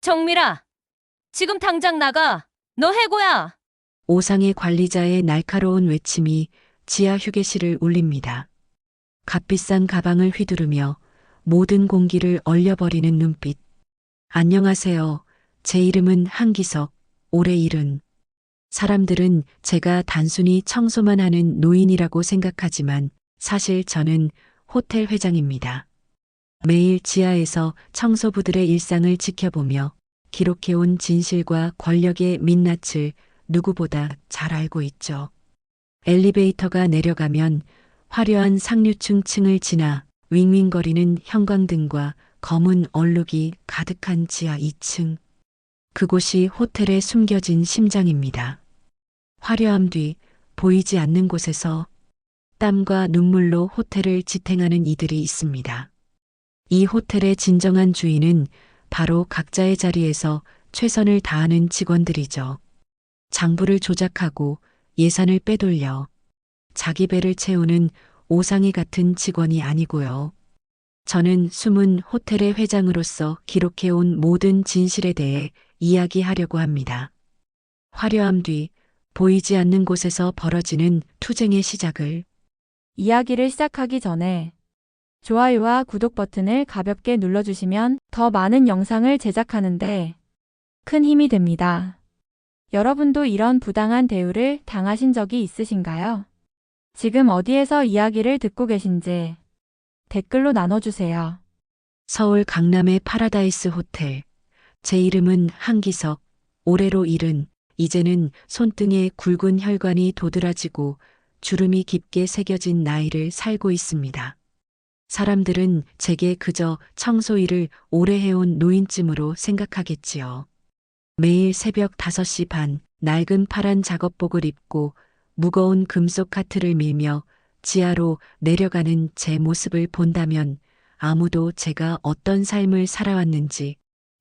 정미라, 지금 당장 나가. 너 해고야. 오상의 관리자의 날카로운 외침이 지하 휴게실을 울립니다. 값비싼 가방을 휘두르며 모든 공기를 얼려버리는 눈빛. 안녕하세요. 제 이름은 한기석. 올해 70. 사람들은 제가 단순히 청소만 하는 노인이라고 생각하지만 사실 저는 호텔 회장입니다. 매일 지하에서 청소부들의 일상을 지켜보며 기록해온 진실과 권력의 민낯을 누구보다 잘 알고 있죠. 엘리베이터가 내려가면 화려한 상류층 층을 지나 윙윙거리는 형광등과 검은 얼룩이 가득한 지하 2층. 그곳이 호텔에 숨겨진 심장입니다. 화려함 뒤 보이지 않는 곳에서 땀과 눈물로 호텔을 지탱하는 이들이 있습니다. 이 호텔의 진정한 주인은 바로 각자의 자리에서 최선을 다하는 직원들이죠. 장부를 조작하고 예산을 빼돌려 자기 배를 채우는 오상이 같은 직원이 아니고요. 저는 숨은 호텔의 회장으로서 기록해온 모든 진실에 대해 이야기하려고 합니다. 화려함 뒤 보이지 않는 곳에서 벌어지는 투쟁의 시작을. 이야기를 시작하기 전에 좋아요와 구독 버튼을 가볍게 눌러주시면 더 많은 영상을 제작하는데 큰 힘이 됩니다. 여러분도 이런 부당한 대우를 당하신 적이 있으신가요? 지금 어디에서 이야기를 듣고 계신지 댓글로 나눠주세요. 서울 강남의 파라다이스 호텔. 제 이름은 한기석. 올해로 70. 이제는 손등에 굵은 혈관이 도드라지고 주름이 깊게 새겨진 나이를 살고 있습니다. 사람들은 제게 그저 청소 일을 오래 해온 노인쯤으로 생각하겠지요. 매일 새벽 5시 반 낡은 파란 작업복을 입고 무거운 금속 카트를 밀며 지하로 내려가는 제 모습을 본다면 아무도 제가 어떤 삶을 살아왔는지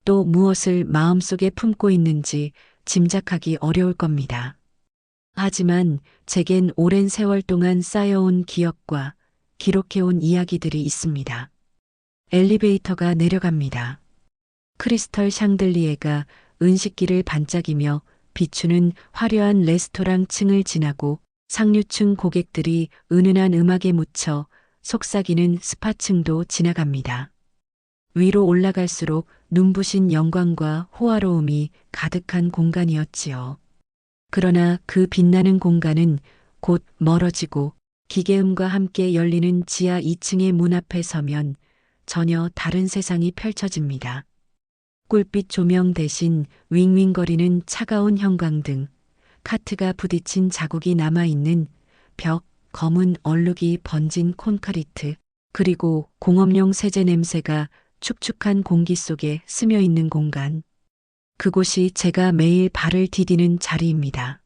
또 무엇을 마음속에 품고 있는지 짐작하기 어려울 겁니다. 하지만 제겐 오랜 세월 동안 쌓여온 기억과 기록해온 이야기들이 있습니다. 엘리베이터가 내려갑니다. 크리스털 샹들리에가 은식기를 반짝이며 비추는 화려한 레스토랑 층을 지나고 상류층 고객들이 은은한 음악에 묻혀 속삭이는 스파층도 지나갑니다. 위로 올라갈수록 눈부신 영광과 호화로움이 가득한 공간이었지요. 그러나 그 빛나는 공간은 곧 멀어지고 기계음과 함께 열리는 지하 2층의 문 앞에 서면 전혀 다른 세상이 펼쳐집니다. 꿀빛 조명 대신 윙윙거리는 차가운 형광등, 카트가 부딪힌 자국이 남아있는 벽, 검은 얼룩이 번진 콘크리트, 그리고 공업용 세제 냄새가 축축한 공기 속에 스며있는 공간. 그곳이 제가 매일 발을 디디는 자리입니다.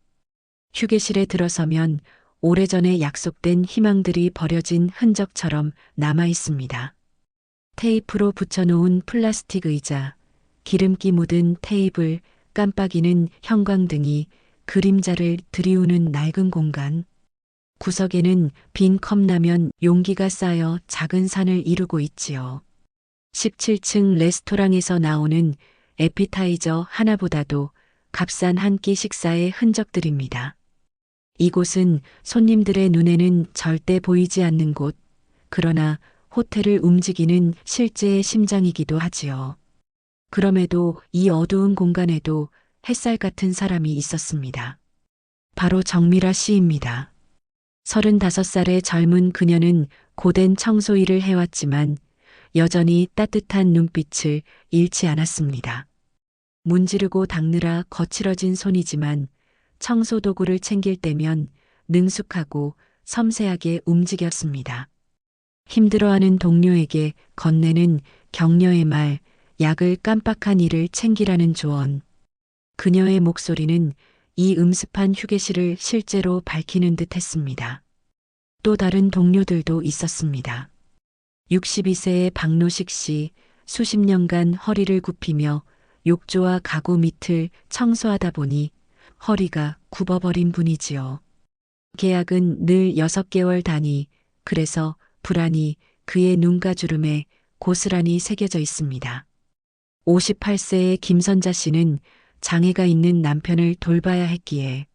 휴게실에 들어서면 오래전에 약속된 희망들이 버려진 흔적처럼 남아 있습니다. 테이프로 붙여놓은 플라스틱 의자, 기름기 묻은 테이블, 깜빡이는 형광등이 그림자를 드리우는 낡은 공간. 구석에는 빈 컵라면 용기가 쌓여 작은 산을 이루고 있지요. 17층 레스토랑에서 나오는 에피타이저 하나보다도 값싼 한 끼 식사의 흔적들입니다. 이곳은 손님들의 눈에는 절대 보이지 않는 곳, 그러나 호텔을 움직이는 실제의 심장이기도 하지요. 그럼에도 이 어두운 공간에도 햇살 같은 사람이 있었습니다. 바로 정미라 씨입니다. 35살의 젊은 그녀는 고된 청소 일을 해왔지만 여전히 따뜻한 눈빛을 잃지 않았습니다. 문지르고 닦느라 거칠어진 손이지만 청소 도구를 챙길 때면 능숙하고 섬세하게 움직였습니다. 힘들어하는 동료에게 건네는 격려의 말, 약을 깜빡한 일을 챙기라는 조언. 그녀의 목소리는 이 음습한 휴게실을 실제로 밝히는 듯 했습니다. 또 다른 동료들도 있었습니다. 62세의 박노식 씨, 수십 년간 허리를 굽히며 욕조와 가구 밑을 청소하다 보니 허리가 굽어버린 분이지요. 계약은 늘 6개월 단위, 그래서 불안이 그의 눈가주름에 고스란히 새겨져 있습니다. 58세의 김선자 씨는 장애가 있는 남편을 돌봐야 했기에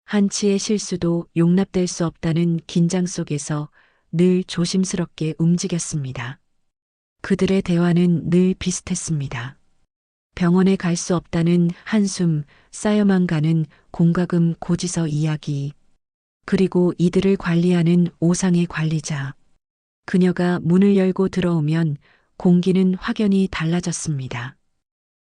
한치의 실수도 용납될 수 없다는 긴장 속에서 늘 조심스럽게 움직였습니다. 그들의 대화는 늘 비슷했습니다. 병원에 갈 수 없다는 한숨, 쌓여만 가는 공과금 고지서 이야기, 그리고 이들을 관리하는 오상의 관리자. 그녀가 문을 열고 들어오면 공기는 확연히 달라졌습니다.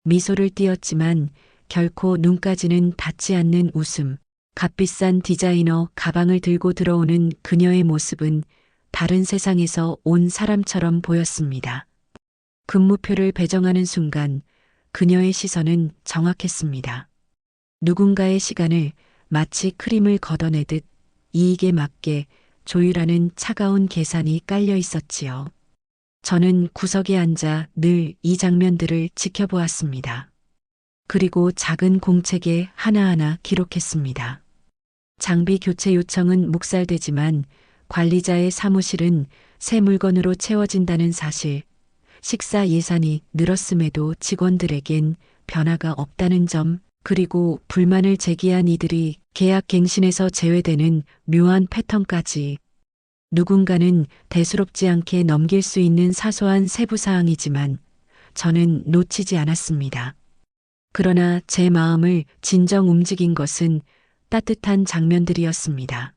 미소를 띄었지만 결코 눈까지는 닿지 않는 웃음, 값비싼 디자이너 가방을 들고 들어오는 그녀의 모습은 다른 세상에서 온 사람처럼 보였습니다. 근무표를 배정하는 순간 그녀의 시선은 정확했습니다. 누군가의 시간을 마치 크림을 걷어내듯 이익에 맞게 조율하는 차가운 계산이 깔려 있었지요. 저는 구석에 앉아 늘 이 장면들을 지켜보았습니다. 그리고 작은 공책에 하나하나 기록했습니다. 장비 교체 요청은 묵살되지만 관리자의 사무실은 새 물건으로 채워진다는 사실, 식사 예산이 늘었음에도 직원들에겐 변화가 없다는 점, 그리고 불만을 제기한 이들이 계약 갱신에서 제외되는 묘한 패턴까지. 누군가는 대수롭지 않게 넘길 수 있는 사소한 세부사항이지만 저는 놓치지 않았습니다. 그러나 제 마음을 진정 움직인 것은 따뜻한 장면들이었습니다.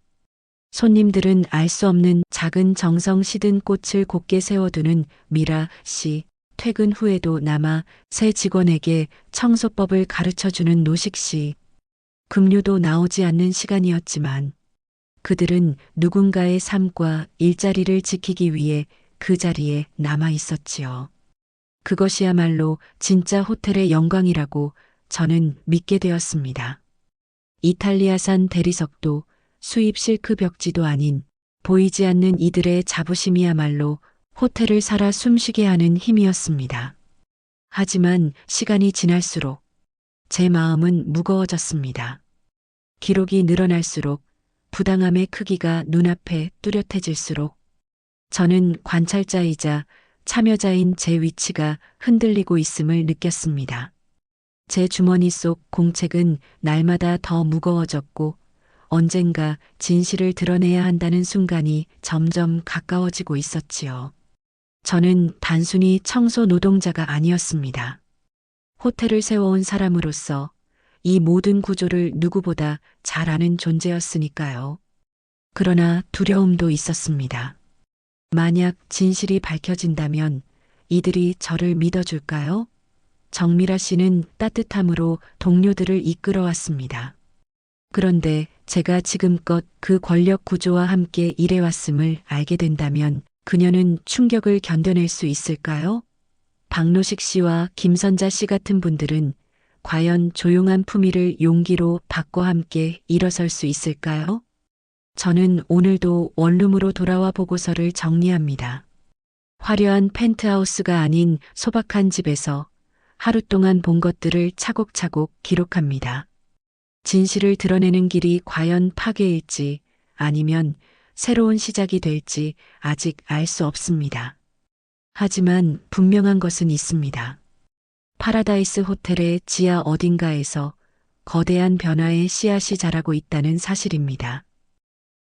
손님들은 알 수 없는 작은 정성 시든 꽃을 곱게 세워두는 미라 씨, 퇴근 후에도 남아 새 직원에게 청소법을 가르쳐주는 노식 씨, 급료도 나오지 않는 시간이었지만 그들은 누군가의 삶과 일자리를 지키기 위해 그 자리에 남아 있었지요. 그것이야말로 진짜 호텔의 영광이라고 저는 믿게 되었습니다. 이탈리아산 대리석도 수입 실크 벽지도 아닌 보이지 않는 이들의 자부심이야말로 호텔을 살아 숨쉬게 하는 힘이었습니다. 하지만 시간이 지날수록 제 마음은 무거워졌습니다. 기록이 늘어날수록 부당함의 크기가 눈앞에 뚜렷해질수록 저는 관찰자이자 참여자인 제 위치가 흔들리고 있음을 느꼈습니다. 제 주머니 속 공책은 날마다 더 무거워졌고 언젠가 진실을 드러내야 한다는 순간이 점점 가까워지고 있었지요. 저는 단순히 청소 노동자가 아니었습니다. 호텔을 세워온 사람으로서 이 모든 구조를 누구보다 잘 아는 존재였으니까요. 그러나 두려움도 있었습니다. 만약 진실이 밝혀진다면 이들이 저를 믿어줄까요? 정미라 씨는 따뜻함으로 동료들을 이끌어왔습니다. 그런데 제가 지금껏 그 권력 구조와 함께 일해왔음을 알게 된다면 그녀는 충격을 견뎌낼 수 있을까요? 박노식 씨와 김선자 씨 같은 분들은 과연 조용한 품위를 용기로 바꿔 함께 일어설 수 있을까요? 저는 오늘도 원룸으로 돌아와 보고서를 정리합니다. 화려한 펜트하우스가 아닌 소박한 집에서 하루 동안 본 것들을 차곡차곡 기록합니다. 진실을 드러내는 길이 과연 파괴일지 아니면 새로운 시작이 될지 아직 알 수 없습니다. 하지만 분명한 것은 있습니다. 파라다이스 호텔의 지하 어딘가에서 거대한 변화의 씨앗이 자라고 있다는 사실입니다.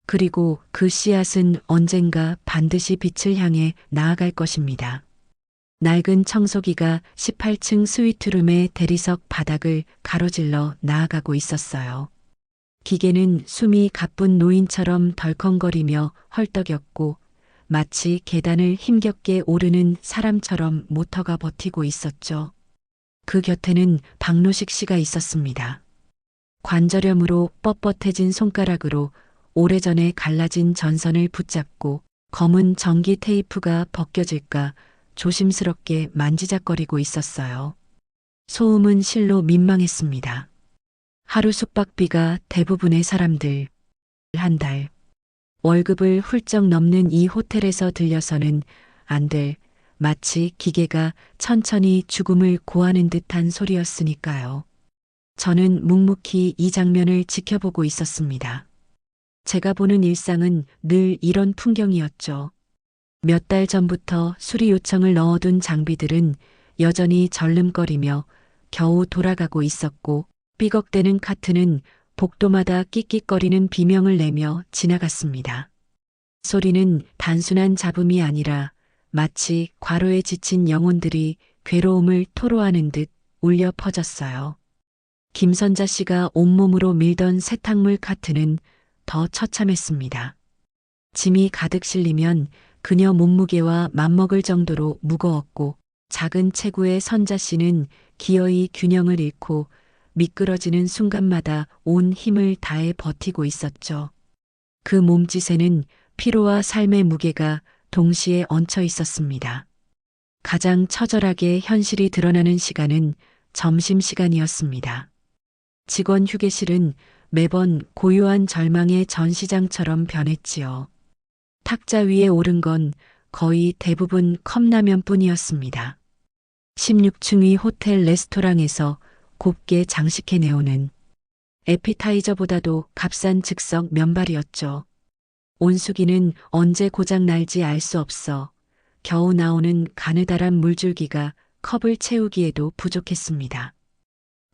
그리고 그 씨앗은 언젠가 반드시 빛을 향해 나아갈 것입니다. 낡은 청소기가 18층 스위트룸의 대리석 바닥을 가로질러 나아가고 있었어요. 기계는 숨이 가쁜 노인처럼 덜컹거리며 헐떡였고 마치 계단을 힘겹게 오르는 사람처럼 모터가 버티고 있었죠. 그 곁에는 박노식 씨가 있었습니다. 관절염으로 뻣뻣해진 손가락으로 오래전에 갈라진 전선을 붙잡고 검은 전기 테이프가 벗겨질까 조심스럽게 만지작거리고 있었어요. 소음은 실로 민망했습니다. 하루 숙박비가 대부분의 사람들, 한 달, 월급을 훌쩍 넘는 이 호텔에서 들려서는 안 될, 마치 기계가 천천히 죽음을 고하는 듯한 소리였으니까요. 저는 묵묵히 이 장면을 지켜보고 있었습니다. 제가 보는 일상은 늘 이런 풍경이었죠. 몇 달 전부터 수리 요청을 넣어둔 장비들은 여전히 절름거리며 겨우 돌아가고 있었고 삐걱대는 카트는 복도마다 끽끽거리는 비명을 내며 지나갔습니다. 소리는 단순한 잡음이 아니라 마치 과로에 지친 영혼들이 괴로움을 토로하는 듯 울려 퍼졌어요. 김선자 씨가 온몸으로 밀던 세탁물 카트는 더 처참했습니다. 짐이 가득 실리면 그녀 몸무게와 맞먹을 정도로 무거웠고 작은 체구의 선자 씨는 기어이 균형을 잃고 미끄러지는 순간마다 온 힘을 다해 버티고 있었죠. 그 몸짓에는 피로와 삶의 무게가 동시에 얹혀 있었습니다. 가장 처절하게 현실이 드러나는 시간은 점심시간이었습니다. 직원 휴게실은 매번 고요한 절망의 전시장처럼 변했지요. 탁자 위에 오른 건 거의 대부분 컵라면뿐이었습니다. 16층 위 호텔 레스토랑에서 곱게 장식해 내오는 에피타이저보다도 값싼 즉석 면발이었죠. 온수기는 언제 고장 날지 알 수 없어 겨우 나오는 가느다란 물줄기가 컵을 채우기에도 부족했습니다.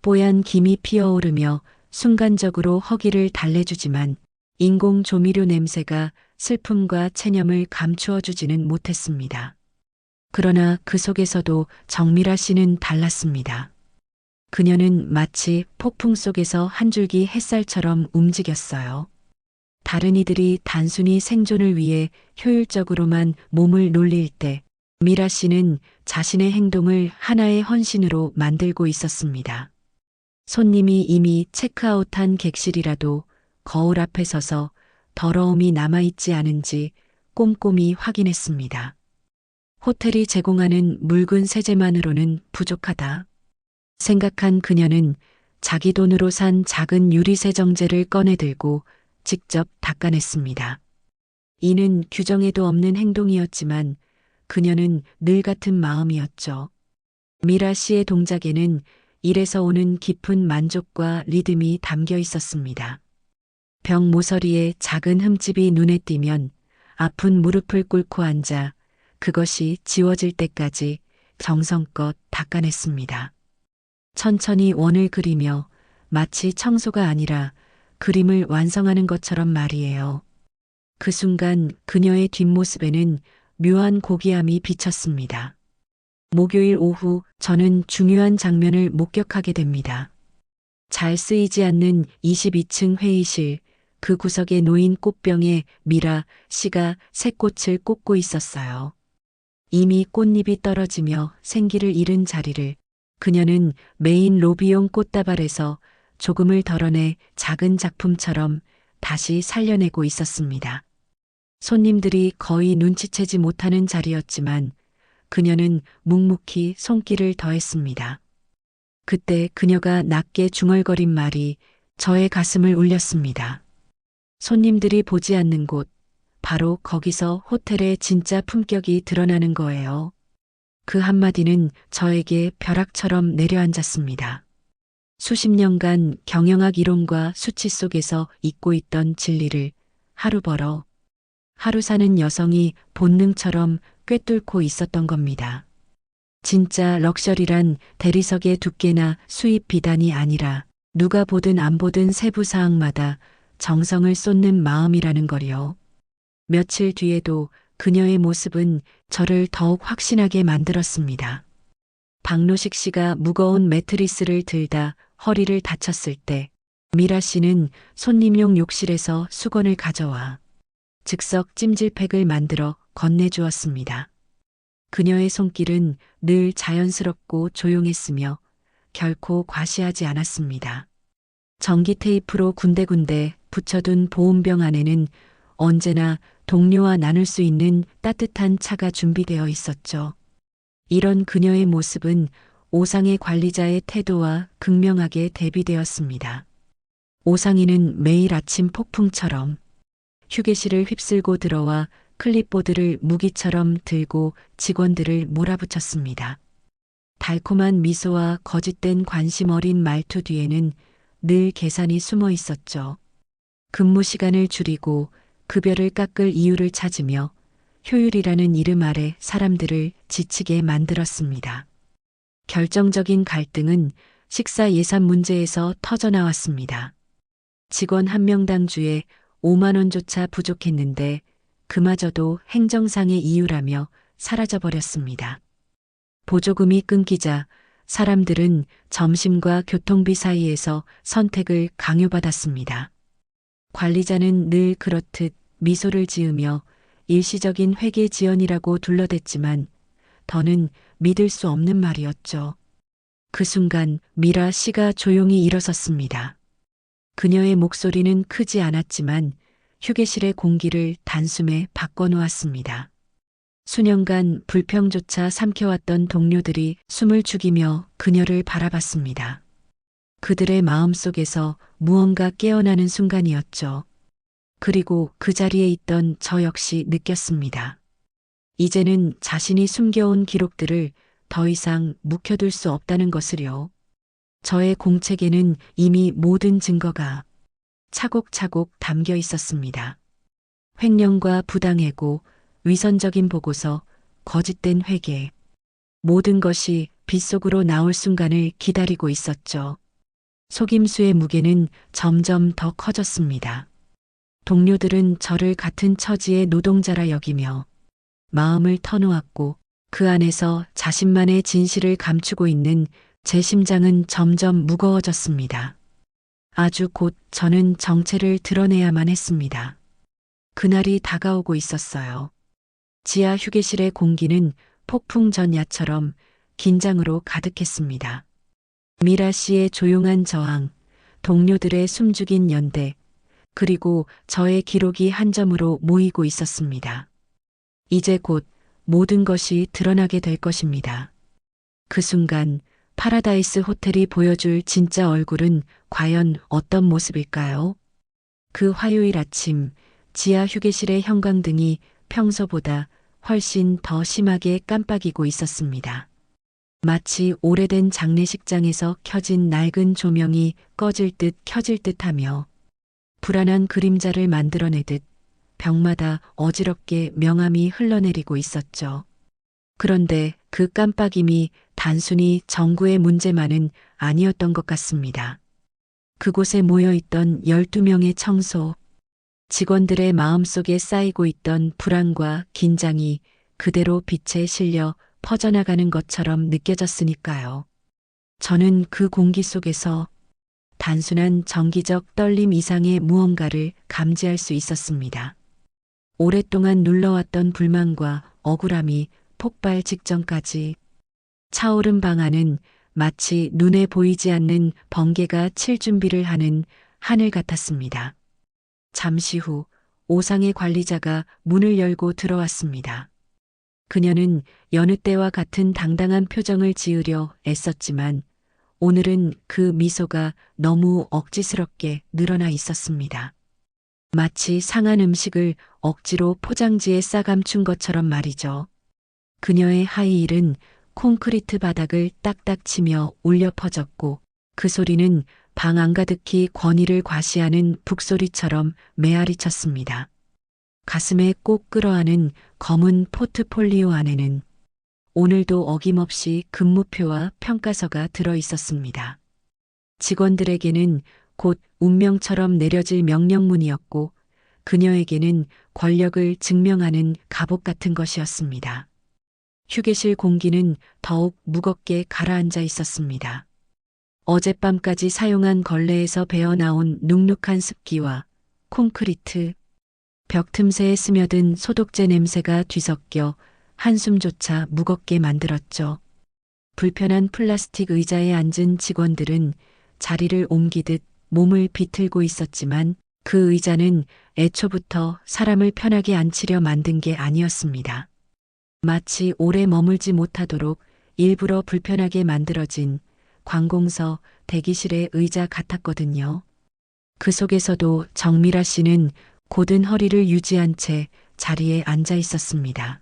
뽀얀 김이 피어오르며 순간적으로 허기를 달래주지만 인공 조미료 냄새가 슬픔과 체념을 감추어 주지는 못했습니다. 그러나 그 속에서도 정미라 씨는 달랐습니다. 그녀는 마치 폭풍 속에서 한 줄기 햇살처럼 움직였어요. 다른 이들이 단순히 생존을 위해 효율적으로만 몸을 놀릴 때 미라 씨는 자신의 행동을 하나의 헌신으로 만들고 있었습니다. 손님이 이미 체크아웃한 객실이라도 거울 앞에 서서 더러움이 남아있지 않은지 꼼꼼히 확인했습니다. 호텔이 제공하는 묽은 세제만으로는 부족하다 생각한 그녀는 자기 돈으로 산 작은 유리세정제를 꺼내들고 직접 닦아냈습니다. 이는 규정에도 없는 행동이었지만 그녀는 늘 같은 마음이었죠. 미라 씨의 동작에는 일에서 오는 깊은 만족과 리듬이 담겨 있었습니다. 벽 모서리에 작은 흠집이 눈에 띄면 아픈 무릎을 꿇고 앉아 그것이 지워질 때까지 정성껏 닦아냈습니다. 천천히 원을 그리며 마치 청소가 아니라 그림을 완성하는 것처럼 말이에요. 그 순간 그녀의 뒷모습에는 묘한 고귀함이 비쳤습니다. 목요일 오후 저는 중요한 장면을 목격하게 됩니다. 잘 쓰이지 않는 22층 회의실, 그 구석에 놓인 꽃병에 미라 씨가 새 꽃을 꽂고 있었어요. 이미 꽃잎이 떨어지며 생기를 잃은 자리를 그녀는 메인 로비용 꽃다발에서 조금을 덜어내 작은 작품처럼 다시 살려내고 있었습니다. 손님들이 거의 눈치채지 못하는 자리였지만 그녀는 묵묵히 손길을 더했습니다. 그때 그녀가 낮게 중얼거린 말이 저의 가슴을 울렸습니다. 손님들이 보지 않는 곳, 바로 거기서 호텔의 진짜 품격이 드러나는 거예요. 그 한마디는 저에게 벼락처럼 내려앉았습니다. 수십 년간 경영학 이론과 수치 속에서 잊고 있던 진리를 하루 벌어 하루 사는 여성이 본능처럼 꿰뚫고 있었던 겁니다. 진짜 럭셔리란 대리석의 두께나 수입 비단이 아니라 누가 보든 안 보든 세부 사항마다 정성을 쏟는 마음이라는 거요. 며칠 뒤에도 그녀의 모습은 저를 더욱 확신하게 만들었습니다. 박노식 씨가 무거운 매트리스를 들다 허리를 다쳤을 때 미라 씨는 손님용 욕실에서 수건을 가져와 즉석 찜질팩을 만들어 건네주었습니다. 그녀의 손길은 늘 자연스럽고 조용했으며 결코 과시하지 않았습니다. 전기 테이프로 군데군데 붙여둔 보온병 안에는 언제나 동료와 나눌 수 있는 따뜻한 차가 준비되어 있었죠. 이런 그녀의 모습은 오상의 관리자의 태도와 극명하게 대비되었습니다. 오상이는 매일 아침 폭풍처럼 휴게실을 휩쓸고 들어와 클립보드를 무기처럼 들고 직원들을 몰아붙였습니다. 달콤한 미소와 거짓된 관심 어린 말투 뒤에는 늘 계산이 숨어 있었죠. 근무 시간을 줄이고 급여를 깎을 이유를 찾으며 효율이라는 이름 아래 사람들을 지치게 만들었습니다. 결정적인 갈등은 식사 예산 문제에서 터져나왔습니다. 직원 한 명당 주에 5만 원조차 부족했는데 그마저도 행정상의 이유라며 사라져버렸습니다. 보조금이 끊기자 사람들은 점심과 교통비 사이에서 선택을 강요받았습니다. 관리자는 늘 그렇듯 미소를 지으며 일시적인 회계 지연이라고 둘러댔지만 더는 믿을 수 없는 말이었죠. 그 순간 미라 씨가 조용히 일어섰습니다. 그녀의 목소리는 크지 않았지만 휴게실의 공기를 단숨에 바꿔놓았습니다. 수년간 불평조차 삼켜왔던 동료들이 숨을 죽이며 그녀를 바라봤습니다. 그들의 마음속에서 무언가 깨어나는 순간이었죠. 그리고 그 자리에 있던 저 역시 느꼈습니다. 이제는 자신이 숨겨온 기록들을 더 이상 묵혀둘 수 없다는 것을요. 저의 공책에는 이미 모든 증거가 차곡차곡 담겨 있었습니다. 횡령과 부당해고, 위선적인 보고서, 거짓된 회계. 모든 것이 빗속으로 나올 순간을 기다리고 있었죠. 속임수의 무게는 점점 더 커졌습니다. 동료들은 저를 같은 처지의 노동자라 여기며 마음을 터놓았고 그 안에서 자신만의 진실을 감추고 있는 제 심장은 점점 무거워졌습니다. 아주 곧 저는 정체를 드러내야만 했습니다. 그날이 다가오고 있었어요. 지하 휴게실의 공기는 폭풍 전야처럼 긴장으로 가득했습니다. 미라 씨의 조용한 저항, 동료들의 숨죽인 연대, 그리고 저의 기록이 한 점으로 모이고 있었습니다. 이제 곧 모든 것이 드러나게 될 것입니다. 그 순간 파라다이스 호텔이 보여줄 진짜 얼굴은 과연 어떤 모습일까요? 그 화요일 아침 지하 휴게실의 형광등이 평소보다 훨씬 더 심하게 깜빡이고 있었습니다. 마치 오래된 장례식장에서 켜진 낡은 조명이 꺼질 듯 켜질 듯 하며 불안한 그림자를 만들어내듯 벽마다 어지럽게 명암이 흘러내리고 있었죠. 그런데 그 깜빡임이 단순히 정구의 문제만은 아니었던 것 같습니다. 그곳에 모여있던 12명의 청소, 직원들의 마음속에 쌓이고 있던 불안과 긴장이 그대로 빛에 실려 퍼져나가는 것처럼 느껴졌으니까요. 저는 그 공기 속에서 단순한 정기적 떨림 이상의 무언가를 감지할 수 있었습니다. 오랫동안 눌러왔던 불만과 억울함이 폭발 직전까지 차오른 방 안은 마치 눈에 보이지 않는 번개가 칠 준비를 하는 하늘 같았습니다. 잠시 후 오상의 관리자가 문을 열고 들어왔습니다. 그녀는 여느 때와 같은 당당한 표정을 지으려 애썼지만 오늘은 그 미소가 너무 억지스럽게 늘어나 있었습니다. 마치 상한 음식을 억지로 포장지에 싸감춘 것처럼 말이죠. 그녀의 하이힐은 콘크리트 바닥을 딱딱 치며 울려 퍼졌고 그 소리는 방 안가득히 권위를 과시하는 북소리처럼 메아리 쳤습니다. 가슴에 꼭 끌어안은 검은 포트폴리오 안에는 오늘도 어김없이 근무표와 평가서가 들어 있었습니다. 직원들에게는 곧 운명처럼 내려질 명령문이었고 그녀에게는 권력을 증명하는 갑옷 같은 것이었습니다. 휴게실 공기는 더욱 무겁게 가라앉아 있었습니다. 어젯밤까지 사용한 걸레에서 배어나온 눅눅한 습기와 콘크리트, 벽 틈새에 스며든 소독제 냄새가 뒤섞여 한숨조차 무겁게 만들었죠. 불편한 플라스틱 의자에 앉은 직원들은 자리를 옮기듯 몸을 비틀고 있었지만 그 의자는 애초부터 사람을 편하게 앉히려 만든 게 아니었습니다. 마치 오래 머물지 못하도록 일부러 불편하게 만들어진 관공서 대기실의 의자 같았거든요. 그 속에서도 정미라 씨는 곧은 허리를 유지한 채 자리에 앉아 있었습니다.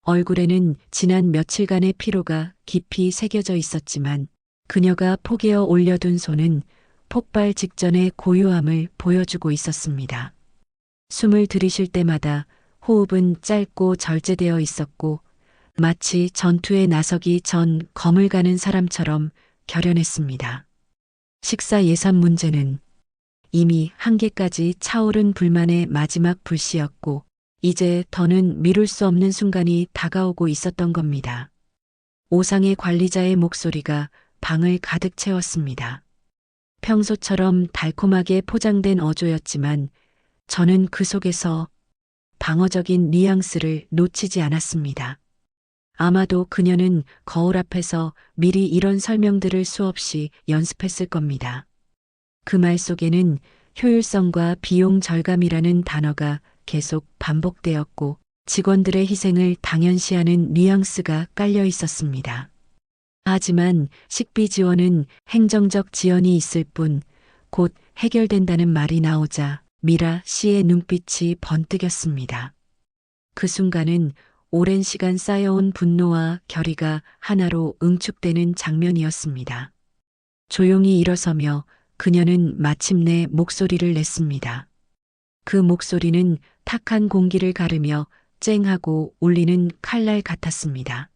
얼굴에는 지난 며칠간의 피로가 깊이 새겨져 있었지만 그녀가 포개어 올려둔 손은 폭발 직전의 고요함을 보여주고 있었습니다. 숨을 들이쉴 때마다 호흡은 짧고 절제되어 있었고 마치 전투에 나서기 전 검을 가는 사람처럼 결연했습니다. 식사 예산 문제는 이미 한계까지 차오른 불만의 마지막 불씨였고 이제 더는 미룰 수 없는 순간이 다가오고 있었던 겁니다. 오상의 관리자의 목소리가 방을 가득 채웠습니다. 평소처럼 달콤하게 포장된 어조였지만 저는 그 속에서 방어적인 뉘앙스를 놓치지 않았습니다. 아마도 그녀는 거울 앞에서 미리 이런 설명들을 수없이 연습했을 겁니다. 그 말 속에는 효율성과 비용 절감이라는 단어가 계속 반복되었고 직원들의 희생을 당연시하는 뉘앙스가 깔려 있었습니다. 하지만 식비 지원은 행정적 지연이 있을 뿐 곧 해결된다는 말이 나오자 미라 씨의 눈빛이 번뜩였습니다. 그 순간은 오랜 시간 쌓여온 분노와 결의가 하나로 응축되는 장면이었습니다. 조용히 일어서며 그녀는 마침내 목소리를 냈습니다. 그 목소리는 탁한 공기를 가르며 쨍하고 울리는 칼날 같았습니다.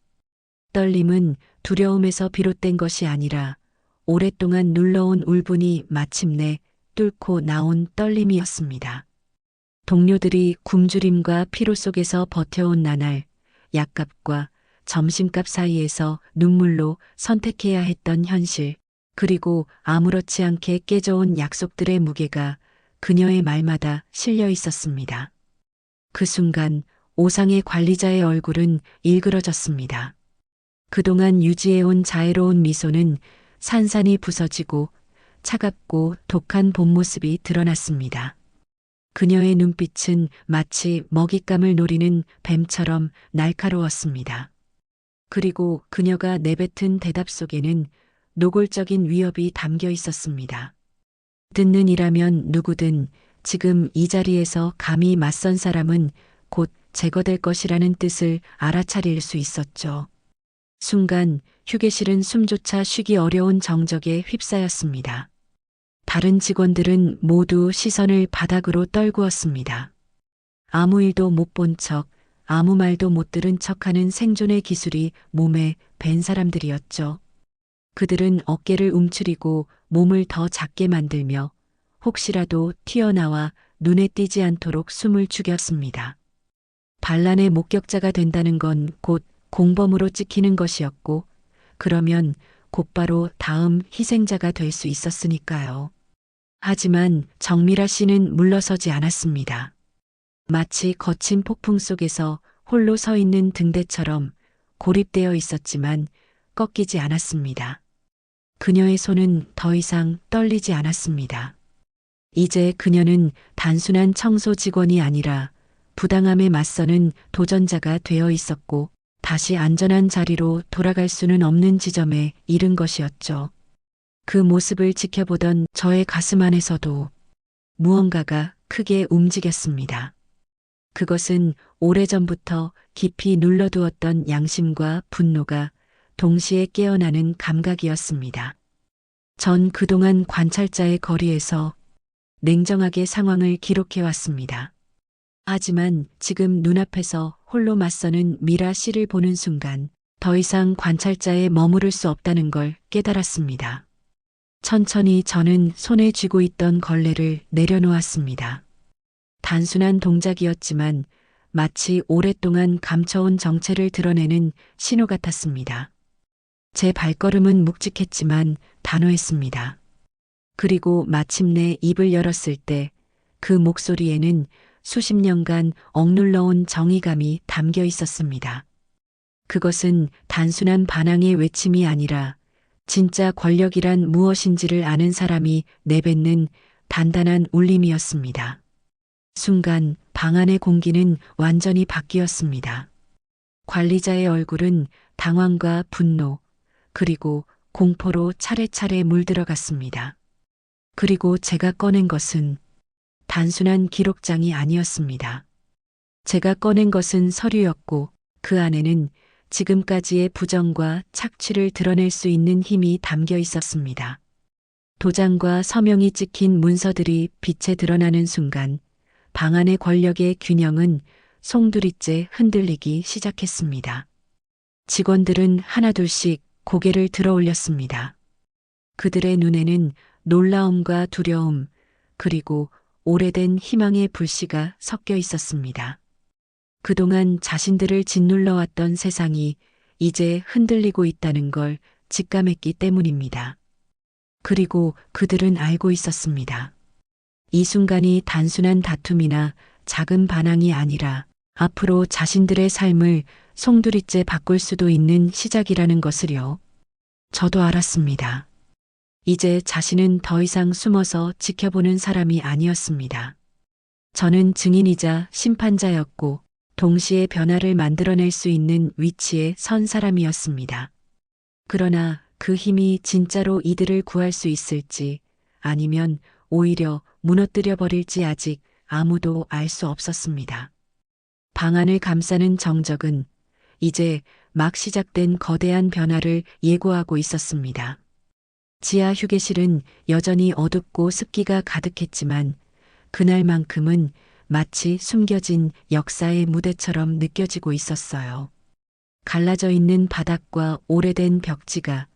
떨림은 두려움에서 비롯된 것이 아니라 오랫동안 눌러온 울분이 마침내 뚫고 나온 떨림이었습니다. 동료들이 굶주림과 피로 속에서 버텨온 나날, 약값과 점심값 사이에서 눈물로 선택해야 했던 현실, 그리고 아무렇지 않게 깨져온 약속들의 무게가 그녀의 말마다 실려 있었습니다. 그 순간 오상의 관리자의 얼굴은 일그러졌습니다. 그동안 유지해온 자애로운 미소는 산산이 부서지고 차갑고 독한 본 모습이 드러났습니다. 그녀의 눈빛은 마치 먹잇감을 노리는 뱀처럼 날카로웠습니다. 그리고 그녀가 내뱉은 대답 속에는 노골적인 위협이 담겨 있었습니다. 듣는 이라면 누구든 지금 이 자리에서 감히 맞선 사람은 곧 제거될 것이라는 뜻을 알아차릴 수 있었죠. 순간 휴게실은 숨조차 쉬기 어려운 정적에 휩싸였습니다. 다른 직원들은 모두 시선을 바닥으로 떨구었습니다. 아무 일도 못 본 척, 아무 말도 못 들은 척하는 생존의 기술이 몸에 밴 사람들이었죠. 그들은 어깨를 움츠리고 몸을 더 작게 만들며 혹시라도 튀어나와 눈에 띄지 않도록 숨을 죽였습니다. 반란의 목격자가 된다는 건 곧 공범으로 찍히는 것이었고 그러면 곧바로 다음 희생자가 될 수 있었으니까요. 하지만 정미라 씨는 물러서지 않았습니다. 마치 거친 폭풍 속에서 홀로 서 있는 등대처럼 고립되어 있었지만 꺾이지 않았습니다. 그녀의 손은 더 이상 떨리지 않았습니다. 이제 그녀는 단순한 청소 직원이 아니라 부당함에 맞서는 도전자가 되어 있었고 다시 안전한 자리로 돌아갈 수는 없는 지점에 이른 것이었죠. 그 모습을 지켜보던 저의 가슴 안에서도 무언가가 크게 움직였습니다. 그것은 오래전부터 깊이 눌러두었던 양심과 분노가 동시에 깨어나는 감각이었습니다. 전 그동안 관찰자의 거리에서 냉정하게 상황을 기록해왔습니다. 하지만 지금 눈앞에서 홀로 맞서는 미라 씨를 보는 순간 더 이상 관찰자에 머무를 수 없다는 걸 깨달았습니다. 천천히 저는 손에 쥐고 있던 걸레를 내려놓았습니다. 단순한 동작이었지만 마치 오랫동안 감춰온 정체를 드러내는 신호 같았습니다. 제 발걸음은 묵직했지만 단호했습니다. 그리고 마침내 입을 열었을 때 그 목소리에는 수십 년간 억눌러온 정의감이 담겨 있었습니다. 그것은 단순한 반항의 외침이 아니라 진짜 권력이란 무엇인지를 아는 사람이 내뱉는 단단한 울림이었습니다. 순간 방 안의 공기는 완전히 바뀌었습니다. 관리자의 얼굴은 당황과 분노, 그리고 공포로 차례차례 물들어갔습니다. 그리고 제가 꺼낸 것은 단순한 기록장이 아니었습니다. 제가 꺼낸 것은 서류였고 그 안에는 지금까지의 부정과 착취를 드러낼 수 있는 힘이 담겨 있었습니다. 도장과 서명이 찍힌 문서들이 빛에 드러나는 순간 방 안의 권력의 균형은 송두리째 흔들리기 시작했습니다. 직원들은 하나둘씩 고개를 들어 올렸습니다. 그들의 눈에는 놀라움과 두려움, 그리고 오래된 희망의 불씨가 섞여 있었습니다. 그동안 자신들을 짓눌러왔던 세상이 이제 흔들리고 있다는 걸 직감했기 때문입니다. 그리고 그들은 알고 있었습니다. 이 순간이 단순한 다툼이나 작은 반항이 아니라 앞으로 자신들의 삶을 송두리째 바꿀 수도 있는 시작이라는 것을요. 저도 알았습니다. 이제 자신은 더 이상 숨어서 지켜보는 사람이 아니었습니다. 저는 증인이자 심판자였고 동시에 변화를 만들어낼 수 있는 위치에 선 사람이었습니다. 그러나 그 힘이 진짜로 이들을 구할 수 있을지 아니면 오히려 무너뜨려 버릴지 아직 아무도 알 수 없었습니다. 방안을 감싸는 정적은 이제 막 시작된 거대한 변화를 예고하고 있었습니다. 지하 휴게실은 여전히 어둡고 습기가 가득했지만 그날만큼은 마치 숨겨진 역사의 무대처럼 느껴지고 있었어요. 갈라져 있는 바닥과 오래된 벽지가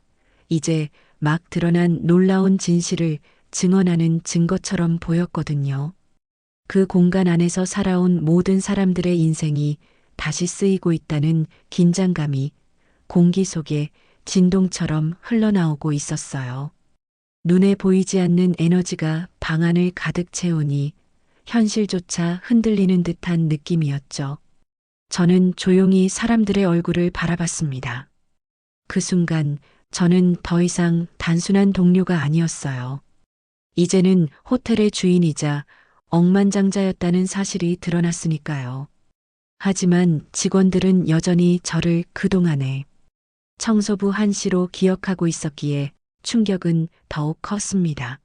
이제 막 드러난 놀라운 진실을 증언하는 증거처럼 보였거든요. 그 공간 안에서 살아온 모든 사람들의 인생이 다시 쓰이고 있다는 긴장감이 공기 속에 진동처럼 흘러나오고 있었어요. 눈에 보이지 않는 에너지가 방 안을 가득 채우니 현실조차 흔들리는 듯한 느낌이었죠. 저는 조용히 사람들의 얼굴을 바라봤습니다. 그 순간 저는 더 이상 단순한 동료가 아니었어요. 이제는 호텔의 주인이자 억만장자였다는 사실이 드러났으니까요. 하지만 직원들은 여전히 저를 그동안에 청소부 한 씨로 기억하고 있었기에 충격은 더욱 컸습니다.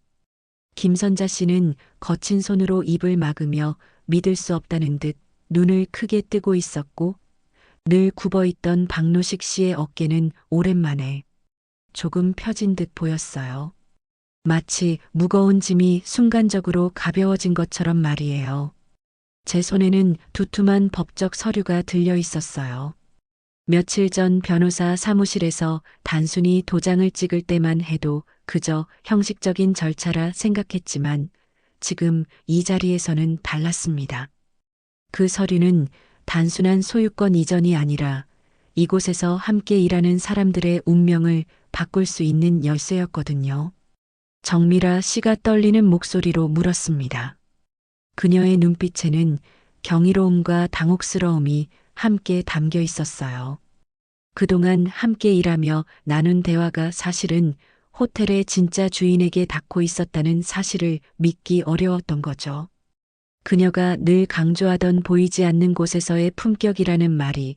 김선자 씨는 거친 손으로 입을 막으며 믿을 수 없다는 듯 눈을 크게 뜨고 있었고 늘 굽어있던 박노식 씨의 어깨는 오랜만에 조금 펴진 듯 보였어요. 마치 무거운 짐이 순간적으로 가벼워진 것처럼 말이에요. 제 손에는 두툼한 법적 서류가 들려 있었어요. 며칠 전 변호사 사무실에서 단순히 도장을 찍을 때만 해도 그저 형식적인 절차라 생각했지만 지금 이 자리에서는 달랐습니다. 그 서류는 단순한 소유권 이전이 아니라 이곳에서 함께 일하는 사람들의 운명을 바꿀 수 있는 열쇠였거든요. 정미라 씨가 떨리는 목소리로 물었습니다. 그녀의 눈빛에는 경이로움과 당혹스러움이 함께 담겨 있었어요. 그동안 함께 일하며 나눈 대화가 사실은 호텔의 진짜 주인에게 닿고 있었다는 사실을 믿기 어려웠던 거죠. 그녀가 늘 강조하던 보이지 않는 곳에서의 품격이라는 말이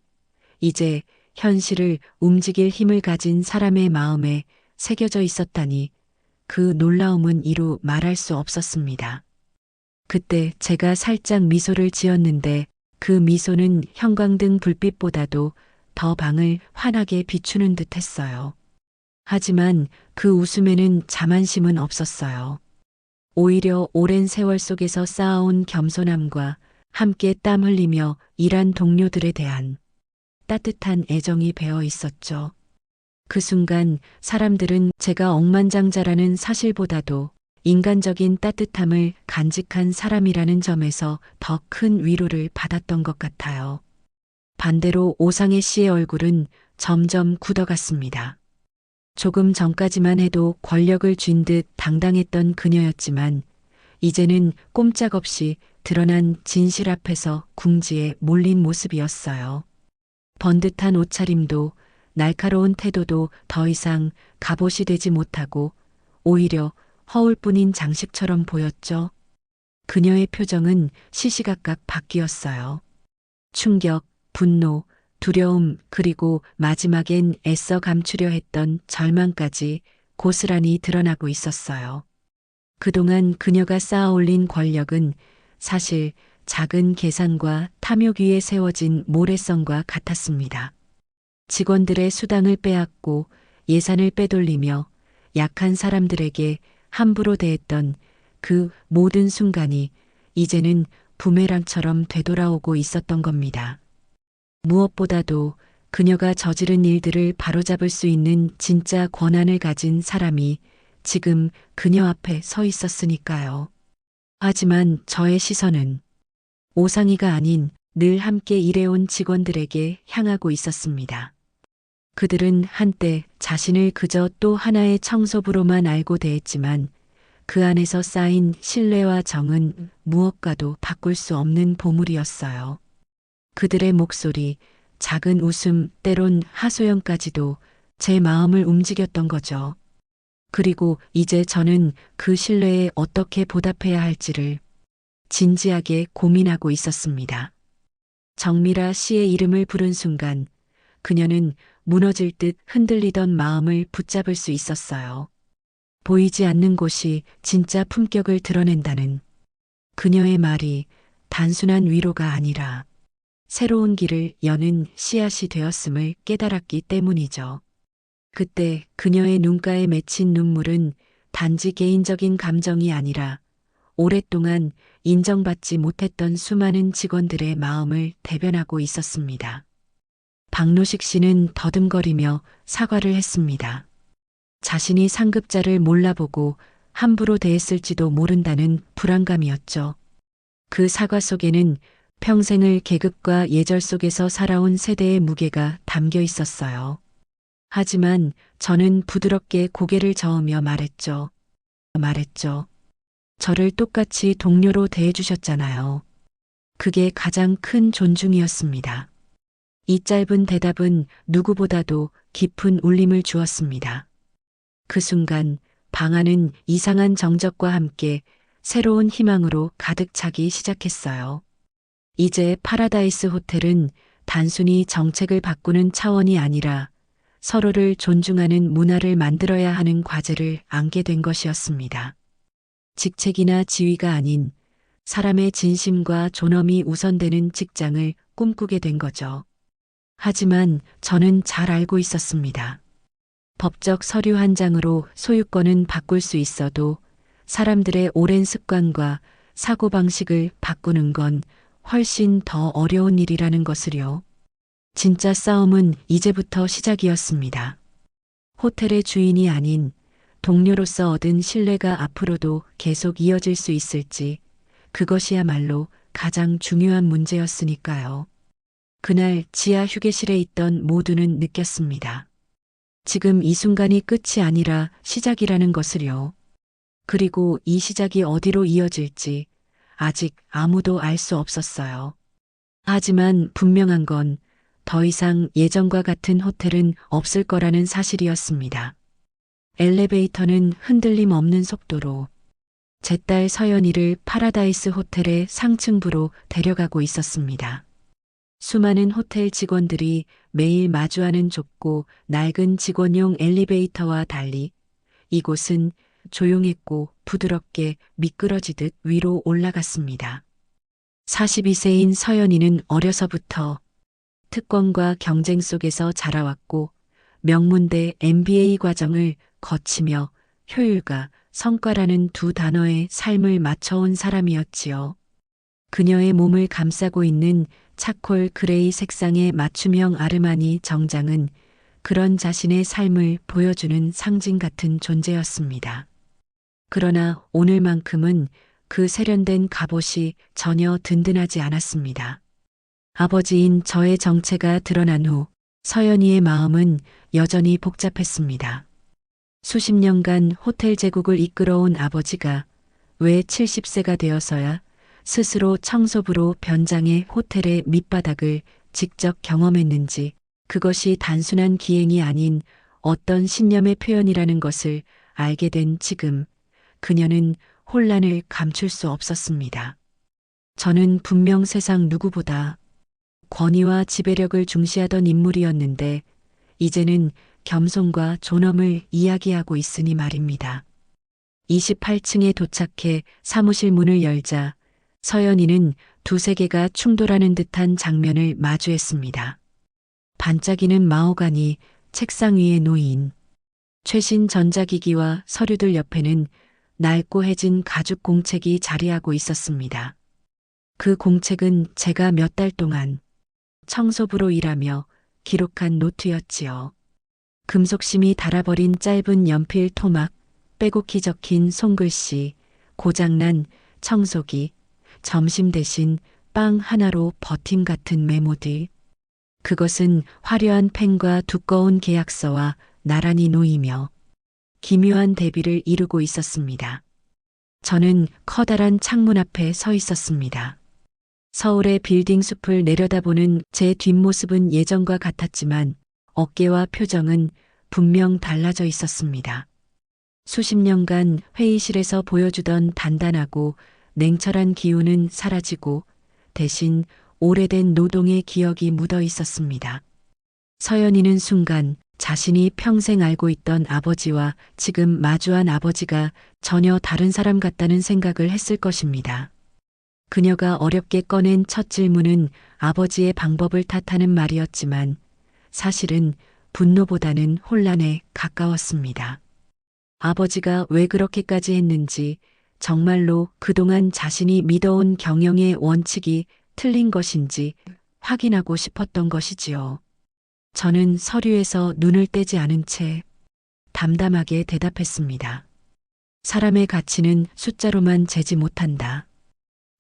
이제 현실을 움직일 힘을 가진 사람의 마음에 새겨져 있었다니 그 놀라움은 이루 말할 수 없었습니다. 그때 제가 살짝 미소를 지었는데 그 미소는 형광등 불빛보다도 더 방을 환하게 비추는 듯 했어요. 하지만 그 웃음에는 자만심은 없었어요. 오히려 오랜 세월 속에서 쌓아온 겸손함과 함께 땀 흘리며 일한 동료들에 대한 따뜻한 애정이 배어 있었죠. 그 순간 사람들은 제가 억만장자라는 사실보다도 인간적인 따뜻함을 간직한 사람이라는 점에서 더 큰 위로를 받았던 것 같아요. 반대로 오상혜 씨의 얼굴은 점점 굳어갔습니다. 조금 전까지만 해도 권력을 쥔 듯 당당했던 그녀였지만 이제는 꼼짝없이 드러난 진실 앞에서 궁지에 몰린 모습이었어요. 번듯한 옷차림도 날카로운 태도도 더 이상 갑옷이 되지 못하고 오히려 허울뿐인 장식처럼 보였죠. 그녀의 표정은 시시각각 바뀌었어요. 충격, 분노, 두려움, 그리고 마지막엔 애써 감추려 했던 절망까지 고스란히 드러나고 있었어요. 그동안 그녀가 쌓아올린 권력은 사실 작은 계산과 탐욕 위에 세워진 모래성과 같았습니다. 직원들의 수당을 빼앗고 예산을 빼돌리며 약한 사람들에게 함부로 대했던 그 모든 순간이 이제는 부메랑처럼 되돌아오고 있었던 겁니다. 무엇보다도 그녀가 저지른 일들을 바로잡을 수 있는 진짜 권한을 가진 사람이 지금 그녀 앞에 서 있었으니까요. 하지만 저의 시선은 오상이가 아닌 늘 함께 일해온 직원들에게 향하고 있었습니다. 그들은 한때 자신을 그저 또 하나의 청소부로만 알고 대했지만 그 안에서 쌓인 신뢰와 정은 무엇과도 바꿀 수 없는 보물이었어요. 그들의 목소리, 작은 웃음, 때론 하소연까지도 제 마음을 움직였던 거죠. 그리고 이제 저는 그 신뢰에 어떻게 보답해야 할지를 진지하게 고민하고 있었습니다. 정미라 씨의 이름을 부른 순간 그녀는 무너질 듯 흔들리던 마음을 붙잡을 수 있었어요. 보이지 않는 곳이 진짜 품격을 드러낸다는 그녀의 말이 단순한 위로가 아니라 새로운 길을 여는 씨앗이 되었음을 깨달았기 때문이죠. 그때 그녀의 눈가에 맺힌 눈물은 단지 개인적인 감정이 아니라 오랫동안 인정받지 못했던 수많은 직원들의 마음을 대변하고 있었습니다. 박노식 씨는 더듬거리며 사과를 했습니다. 자신이 상급자를 몰라보고 함부로 대했을지도 모른다는 불안감이었죠. 그 사과 속에는 평생을 계급과 예절 속에서 살아온 세대의 무게가 담겨 있었어요. 하지만 저는 부드럽게 고개를 저으며 말했죠. 저를 똑같이 동료로 대해주셨잖아요. 그게 가장 큰 존중이었습니다. 이 짧은 대답은 누구보다도 깊은 울림을 주었습니다. 그 순간 방 안은 이상한 정적과 함께 새로운 희망으로 가득 차기 시작했어요. 이제 파라다이스 호텔은 단순히 정책을 바꾸는 차원이 아니라 서로를 존중하는 문화를 만들어야 하는 과제를 안게 된 것이었습니다. 직책이나 지위가 아닌 사람의 진심과 존엄이 우선되는 직장을 꿈꾸게 된 거죠. 하지만 저는 잘 알고 있었습니다. 법적 서류 한 장으로 소유권은 바꿀 수 있어도 사람들의 오랜 습관과 사고방식을 바꾸는 건 훨씬 더 어려운 일이라는 것을요. 진짜 싸움은 이제부터 시작이었습니다. 호텔의 주인이 아닌 동료로서 얻은 신뢰가 앞으로도 계속 이어질 수 있을지 그것이야말로 가장 중요한 문제였으니까요. 그날 지하 휴게실에 있던 모두는 느꼈습니다. 지금 이 순간이 끝이 아니라 시작이라는 것을요. 그리고 이 시작이 어디로 이어질지 아직 아무도 알 수 없었어요. 하지만 분명한 건 더 이상 예전과 같은 호텔은 없을 거라는 사실이었습니다. 엘리베이터는 흔들림 없는 속도로 제 딸 서연이를 파라다이스 호텔의 상층부로 데려가고 있었습니다. 수많은 호텔 직원들이 매일 마주하는 좁고 낡은 직원용 엘리베이터와 달리 이곳은 조용했고 부드럽게 미끄러지듯 위로 올라갔습니다. 42세인 서연이는 어려서부터 특권과 경쟁 속에서 자라왔고 명문대 MBA 과정을 거치며 효율과 성과라는 두 단어의 삶을 맞춰온 사람이었지요. 그녀의 몸을 감싸고 있는 차콜 그레이 색상의 맞춤형 아르마니 정장은 그런 자신의 삶을 보여주는 상징 같은 존재였습니다. 그러나 오늘만큼은 그 세련된 갑옷이 전혀 든든하지 않았습니다. 아버지인 저의 정체가 드러난 후 서연이의 마음은 여전히 복잡했습니다. 수십 년간 호텔 제국을 이끌어온 아버지가 왜 70세가 되어서야 스스로 청소부로 변장해 호텔의 밑바닥을 직접 경험했는지 그것이 단순한 기행이 아닌 어떤 신념의 표현이라는 것을 알게 된 지금 그녀는 혼란을 감출 수 없었습니다. 저는 분명 세상 누구보다 권위와 지배력을 중시하던 인물이었는데 이제는 겸손과 존엄을 이야기하고 있으니 말입니다. 28층에 도착해 사무실 문을 열자 서연이는 두 세계가 충돌하는 듯한 장면을 마주했습니다. 반짝이는 마호가니 책상 위에 놓인 최신 전자기기와 서류들 옆에는 낡고 해진 가죽 공책이 자리하고 있었습니다. 그 공책은 제가 몇 달 동안 청소부로 일하며 기록한 노트였지요. 금속심이 닳아버린 짧은 연필 토막, 빼곡히 적힌 손글씨, 고장난 청소기, 점심 대신 빵 하나로 버팀 같은 메모들. 그것은 화려한 펜과 두꺼운 계약서와 나란히 놓이며 기묘한 대비를 이루고 있었습니다. 저는 커다란 창문 앞에 서 있었습니다. 서울의 빌딩 숲을 내려다보는 제 뒷모습은 예전과 같았지만 어깨와 표정은 분명 달라져 있었습니다. 수십 년간 회의실에서 보여주던 단단하고 냉철한 기운은 사라지고 대신 오래된 노동의 기억이 묻어 있었습니다. 서연이는 순간 자신이 평생 알고 있던 아버지와 지금 마주한 아버지가 전혀 다른 사람 같다는 생각을 했을 것입니다. 그녀가 어렵게 꺼낸 첫 질문은 아버지의 방법을 탓하는 말이었지만 사실은 분노보다는 혼란에 가까웠습니다. 아버지가 왜 그렇게까지 했는지, 정말로 그동안 자신이 믿어온 경영의 원칙이 틀린 것인지 확인하고 싶었던 것이지요. 저는 서류에서 눈을 떼지 않은 채 담담하게 대답했습니다. 사람의 가치는 숫자로만 재지 못한다.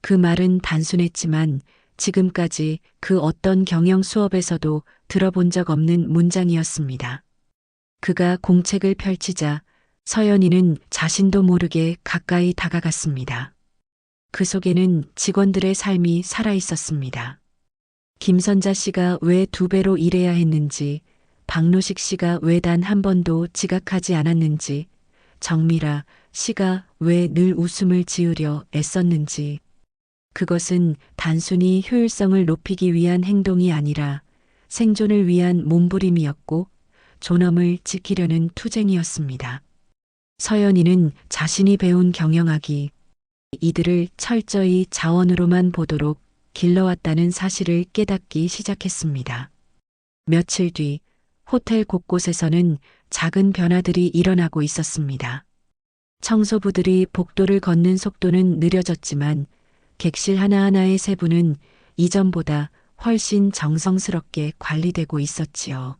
그 말은 단순했지만 지금까지 그 어떤 경영 수업에서도 들어본 적 없는 문장이었습니다. 그가 공책을 펼치자 서연이는 자신도 모르게 가까이 다가갔습니다. 그 속에는 직원들의 삶이 살아 있었습니다. 김선자 씨가 왜 2배로 일해야 했는지, 박노식 씨가 왜 단 한 번도 지각하지 않았는지, 정미라 씨가 왜 늘 웃음을 지으려 애썼는지. 그것은 단순히 효율성을 높이기 위한 행동이 아니라 생존을 위한 몸부림이었고 존엄을 지키려는 투쟁이었습니다. 서연이는 자신이 배운 경영학이 이들을 철저히 자원으로만 보도록 길러왔다는 사실을 깨닫기 시작했습니다. 며칠 뒤 호텔 곳곳에서는 작은 변화들이 일어나고 있었습니다. 청소부들이 복도를 걷는 속도는 느려졌지만 객실 하나하나의 세부는 이전보다 훨씬 정성스럽게 관리되고 있었지요.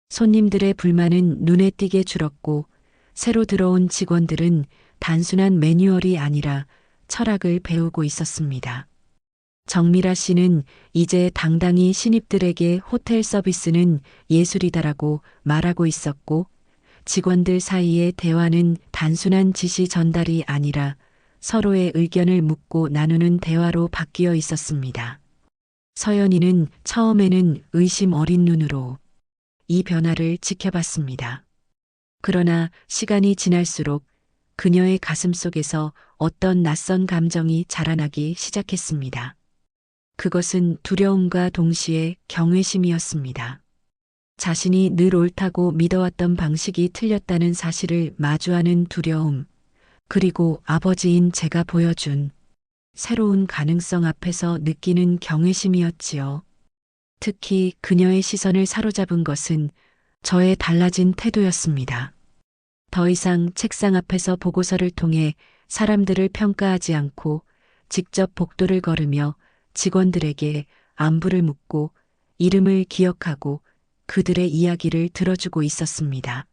손님들의 불만은 눈에 띄게 줄었고 새로 들어온 직원들은 단순한 매뉴얼이 아니라 철학을 배우고 있었습니다. 정미라 씨는 이제 당당히 신입들에게 호텔 서비스는 예술이다라고 말하고 있었고 직원들 사이의 대화는 단순한 지시 전달이 아니라 서로의 의견을 묻고 나누는 대화로 바뀌어 있었습니다. 서연이는 처음에는 의심 어린 눈으로 이 변화를 지켜봤습니다. 그러나 시간이 지날수록 그녀의 가슴속에서 어떤 낯선 감정이 자라나기 시작했습니다. 그것은 두려움과 동시에 경외심이었습니다. 자신이 늘 옳다고 믿어왔던 방식이 틀렸다는 사실을 마주하는 두려움, 그리고 아버지인 제가 보여준 새로운 가능성 앞에서 느끼는 경외심이었지요. 특히 그녀의 시선을 사로잡은 것은 저의 달라진 태도였습니다. 더 이상 책상 앞에서 보고서를 통해 사람들을 평가하지 않고 직접 복도를 걸으며 직원들에게 안부를 묻고 이름을 기억하고 그들의 이야기를 들어주고 있었습니다.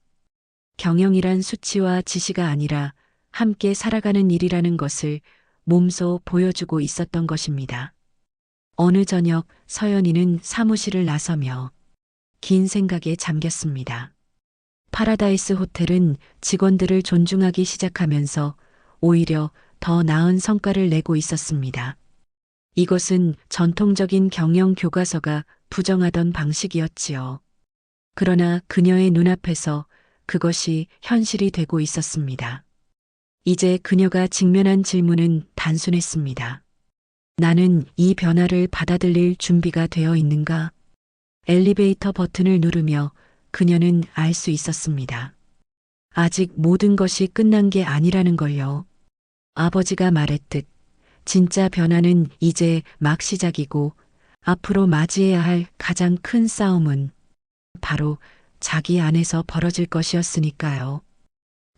경영이란 수치와 지시가 아니라 함께 살아가는 일이라는 것을 몸소 보여주고 있었던 것입니다. 어느 저녁 서연이는 사무실을 나서며 긴 생각에 잠겼습니다. 파라다이스 호텔은 직원들을 존중하기 시작하면서 오히려 더 나은 성과를 내고 있었습니다. 이것은 전통적인 경영 교과서가 부정하던 방식이었지요. 그러나 그녀의 눈앞에서 그것이 현실이 되고 있었습니다. 이제 그녀가 직면한 질문은 단순했습니다. 나는 이 변화를 받아들일 준비가 되어 있는가? 엘리베이터 버튼을 누르며 그녀는 알 수 있었습니다. 아직 모든 것이 끝난 게 아니라는 걸요. 아버지가 말했듯 진짜 변화는 이제 막 시작이고 앞으로 맞이해야 할 가장 큰 싸움은 바로 자기 안에서 벌어질 것이었으니까요.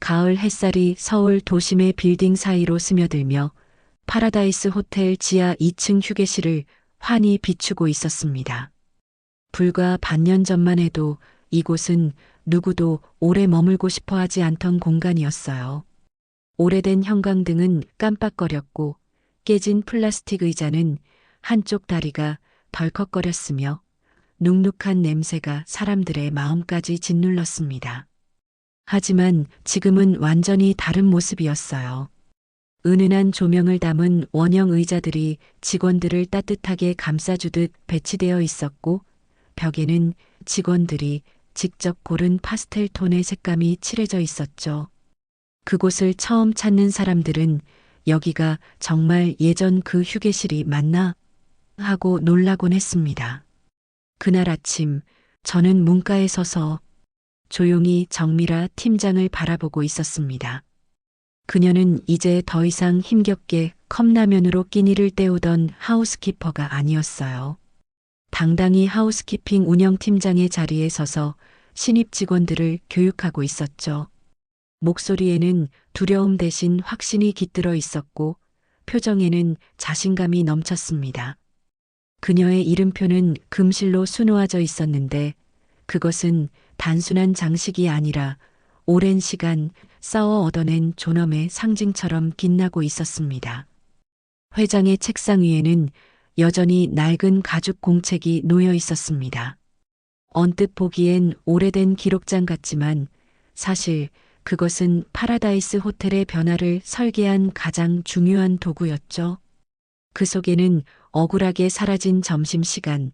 가을 햇살이 서울 도심의 빌딩 사이로 스며들며 파라다이스 호텔 지하 2층 휴게실을 환히 비추고 있었습니다. 불과 반년 전만 해도 이곳은 누구도 오래 머물고 싶어 하지 않던 공간이었어요. 오래된 형광등은 깜빡거렸고 깨진 플라스틱 의자는 한쪽 다리가 덜컥거렸으며 눅눅한 냄새가 사람들의 마음까지 짓눌렀습니다. 하지만 지금은 완전히 다른 모습이었어요. 은은한 조명을 담은 원형 의자들이 직원들을 따뜻하게 감싸주듯 배치되어 있었고 벽에는 직원들이 직접 고른 파스텔 톤의 색감이 칠해져 있었죠. 그곳을 처음 찾는 사람들은 여기가 정말 예전 그 휴게실이 맞나 하고 놀라곤 했습니다. 그날 아침 저는 문가에 서서 조용히 정미라 팀장을 바라보고 있었습니다. 그녀는 이제 더 이상 힘겹게 컵라면으로 끼니를 때우던 하우스키퍼가 아니었어요. 당당히 하우스키핑 운영팀장의 자리에 서서 신입 직원들을 교육하고 있었죠. 목소리에는 두려움 대신 확신이 깃들어 있었고 표정에는 자신감이 넘쳤습니다. 그녀의 이름표는 금실로 수놓아져 있었는데 그것은 단순한 장식이 아니라 오랜 시간 쌓아 얻어낸 존엄의 상징처럼 빛나고 있었습니다. 회장의 책상 위에는 여전히 낡은 가죽 공책이 놓여 있었습니다. 언뜻 보기엔 오래된 기록장 같지만 사실 그것은 파라다이스 호텔의 변화를 설계한 가장 중요한 도구였죠. 그 속에는 억울하게 사라진 점심시간,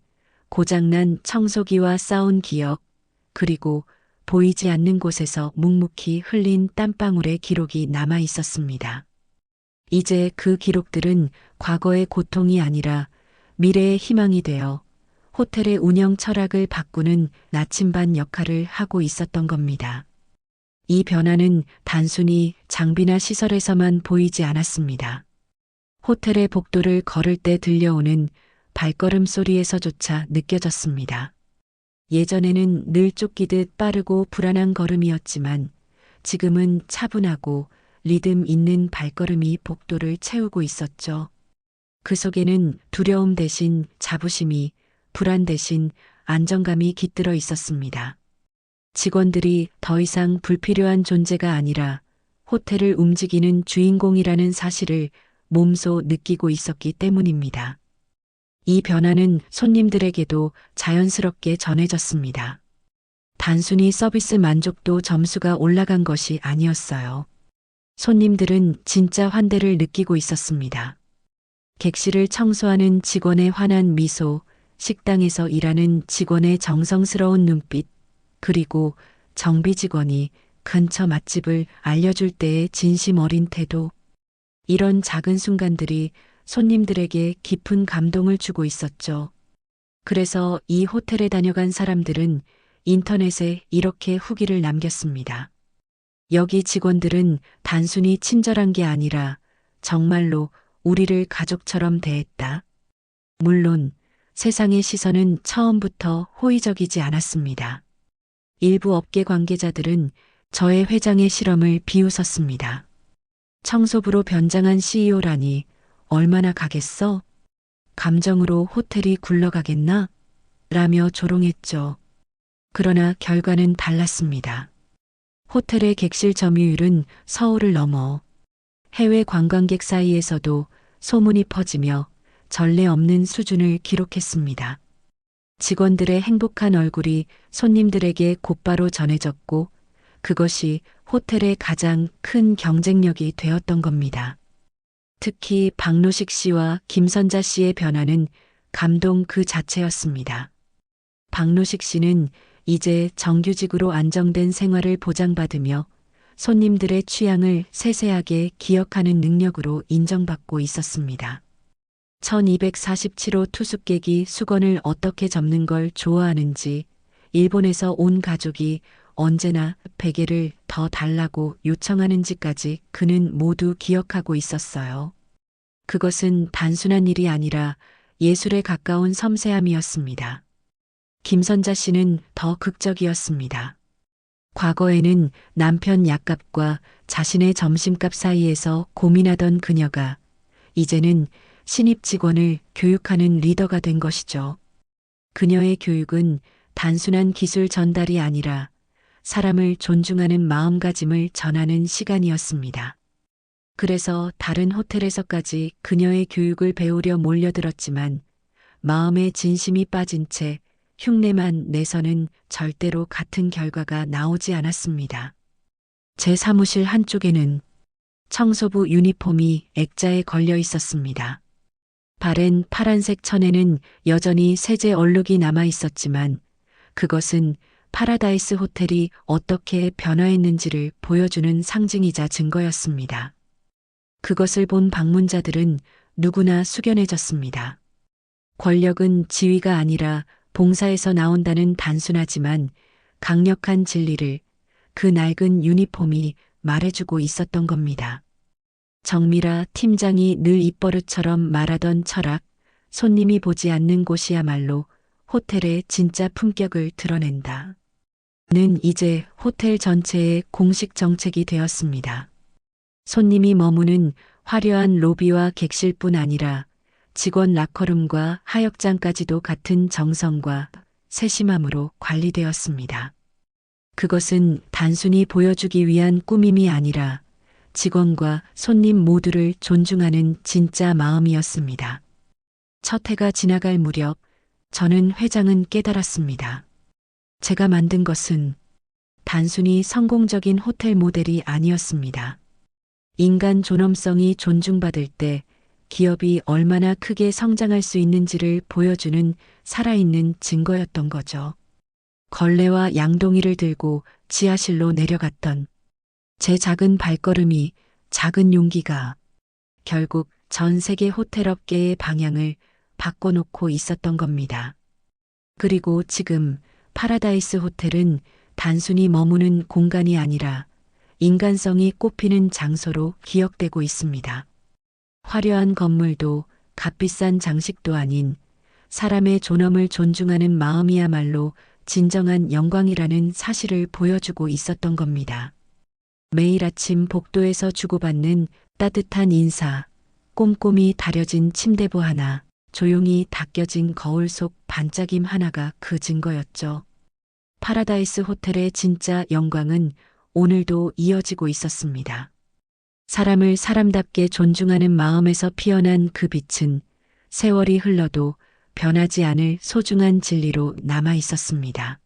고장난 청소기와 싸운 기억, 그리고 보이지 않는 곳에서 묵묵히 흘린 땀방울의 기록이 남아 있었습니다. 이제 그 기록들은 과거의 고통이 아니라 미래의 희망이 되어 호텔의 운영 철학을 바꾸는 나침반 역할을 하고 있었던 겁니다. 이 변화는 단순히 장비나 시설에서만 보이지 않았습니다. 호텔의 복도를 걸을 때 들려오는 발걸음 소리에서조차 느껴졌습니다. 예전에는 늘 쫓기듯 빠르고 불안한 걸음이었지만 지금은 차분하고 리듬 있는 발걸음이 복도를 채우고 있었죠. 그 속에는 두려움 대신 자부심이, 불안 대신 안정감이 깃들어 있었습니다. 직원들이 더 이상 불필요한 존재가 아니라 호텔을 움직이는 주인공이라는 사실을 몸소 느끼고 있었기 때문입니다. 이 변화는 손님들에게도 자연스럽게 전해졌습니다. 단순히 서비스 만족도 점수가 올라간 것이 아니었어요. 손님들은 진짜 환대를 느끼고 있었습니다. 객실을 청소하는 직원의 환한 미소, 식당에서 일하는 직원의 정성스러운 눈빛, 그리고 정비 직원이 근처 맛집을 알려줄 때의 진심 어린 태도. 이런 작은 순간들이 손님들에게 깊은 감동을 주고 있었죠. 그래서 이 호텔에 다녀간 사람들은 인터넷에 이렇게 후기를 남겼습니다. 여기 직원들은 단순히 친절한 게 아니라 정말로 우리를 가족처럼 대했다. 물론 세상의 시선은 처음부터 호의적이지 않았습니다. 일부 업계 관계자들은 저의 회장의 실험을 비웃었습니다. 청소부로 변장한 CEO라니 얼마나 가겠어? 감정으로 호텔이 굴러가겠나? 라며 조롱했죠. 그러나 결과는 달랐습니다. 호텔의 객실 점유율은 서울을 넘어 해외 관광객 사이에서도 소문이 퍼지며 전례 없는 수준을 기록했습니다. 직원들의 행복한 얼굴이 손님들에게 곧바로 전해졌고 그것이 호텔의 가장 큰 경쟁력이 되었던 겁니다. 특히 박노식 씨와 김선자 씨의 변화는 감동 그 자체였습니다. 박노식 씨는 이제 정규직으로 안정된 생활을 보장받으며 손님들의 취향을 세세하게 기억하는 능력으로 인정받고 있었습니다. 1247호 투숙객이 수건을 어떻게 접는 걸 좋아하는지, 일본에서 온 가족이 언제나 베개를 더 달라고 요청하는지까지 그는 모두 기억하고 있었어요. 그것은 단순한 일이 아니라 예술에 가까운 섬세함이었습니다. 김선자 씨는 더 극적이었습니다. 과거에는 남편 약값과 자신의 점심값 사이에서 고민하던 그녀가 이제는 신입 직원을 교육하는 리더가 된 것이죠. 그녀의 교육은 단순한 기술 전달이 아니라 사람을 존중하는 마음가짐을 전하는 시간이었습니다. 그래서 다른 호텔에서까지 그녀의 교육을 배우려 몰려들었지만 마음에 진심이 빠진 채 흉내만 내서는 절대로 같은 결과가 나오지 않았습니다. 제 사무실 한쪽에는 청소부 유니폼이 액자에 걸려 있었습니다. 바랜 파란색 천에는 여전히 세제 얼룩이 남아 있었지만 그것은 파라다이스 호텔이 어떻게 변화했는지를 보여주는 상징이자 증거였습니다. 그것을 본 방문자들은 누구나 숙연해졌습니다. 권력은 지위가 아니라 봉사에서 나온다는 단순하지만 강력한 진리를 그 낡은 유니폼이 말해주고 있었던 겁니다. 정미라 팀장이 늘 입버릇처럼 말하던 철학, 손님이 보지 않는 곳이야말로 호텔의 진짜 품격을 드러낸다. 는 이제 호텔 전체의 공식 정책이 되었습니다. 손님이 머무는 화려한 로비와 객실뿐 아니라 직원 라커룸과 하역장까지도 같은 정성과 세심함으로 관리되었습니다. 그것은 단순히 보여주기 위한 꾸밈이 아니라 직원과 손님 모두를 존중하는 진짜 마음이었습니다. 첫 해가 지나갈 무렵 저는 회장은 깨달았습니다. 제가 만든 것은 단순히 성공적인 호텔 모델이 아니었습니다. 인간 존엄성이 존중받을 때 기업이 얼마나 크게 성장할 수 있는지를 보여주는 살아있는 증거였던 거죠. 걸레와 양동이를 들고 지하실로 내려갔던 제 작은 발걸음이, 작은 용기가 결국 전 세계 호텔 업계의 방향을 바꿔놓고 있었던 겁니다. 그리고 지금 파라다이스 호텔은 단순히 머무는 공간이 아니라 인간성이 꽃피는 장소로 기억되고 있습니다. 화려한 건물도 값비싼 장식도 아닌 사람의 존엄을 존중하는 마음이야말로 진정한 영광이라는 사실을 보여주고 있었던 겁니다. 매일 아침 복도에서 주고받는 따뜻한 인사, 꼼꼼히 다려진 침대부 하나, 조용히 닦여진 거울 속 반짝임 하나가 그 증거였죠. 파라다이스 호텔의 진짜 영광은 오늘도 이어지고 있었습니다. 사람을 사람답게 존중하는 마음에서 피어난 그 빛은 세월이 흘러도 변하지 않을 소중한 진리로 남아 있었습니다.